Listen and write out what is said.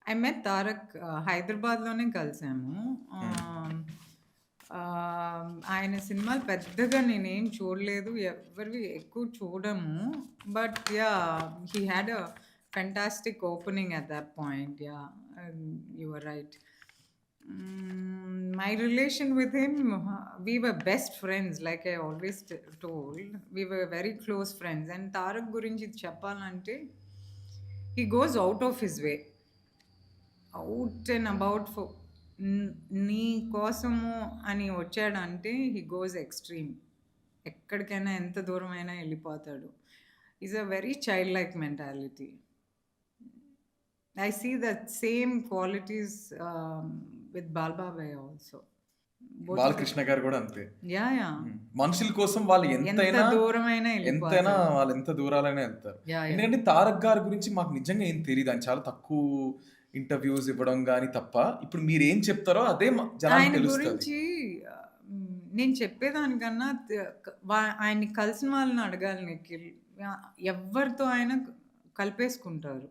I met Tarak హైదరాబాద్‌లోనే కలిసాము. హ్మ్. ఆయన సినిమాలు పెద్దగా నేనేం చూడలేదు. ఎవ్వరివి ఎక్కువ చూడము. But yeah! He had a fantastic opening at that point. Yeah! You are right. My relation with him, we were best friends, like I always told. We were very close friends. And Tarak గురించి చెప్పాలంటే, he goes out of his way. Out and about న్ నీ కోసము అని వచ్చాడంటే హి goes extreme. ఎక్కడికైనా ఎంత దూరమైనా ఎళ్ళిపోతాడు. Is a very childlike mentality. I see that same qualities with బాలబాబయ్య also. Both of them. 'Balakrishna' గారు గూడా అంతే. యాహ్! మనుషుల కోసం వాళ్ళు ఎంత ఎంతైనా, దూరమైనా ఎంతైనా ఎళ్ళిపోతాడు. వాళ్ళెంత దూరాలైనా ఎళ్తారు. యాహ్! ఎందుకంటే 'తారక్' గారి గురించి మాకు నిజంగా ఏం తెలీదు. ఆయన చాలా తక్కువ ఇంటర్‌వ్యూస్ ఇవ్వడం గాని తప్ప, ఇప్పుడు మీరేం చెప్తారో అదే జనాలకి ఆయన తెలుస్తది. గురించి నేను చెప్పేదానికన్నా ఆయన్ని కలిసిన వాళ్ళని అడగాలి నిఖిల్. ఎవ్వరితో ఆయన కలిపేసుకుంటారు.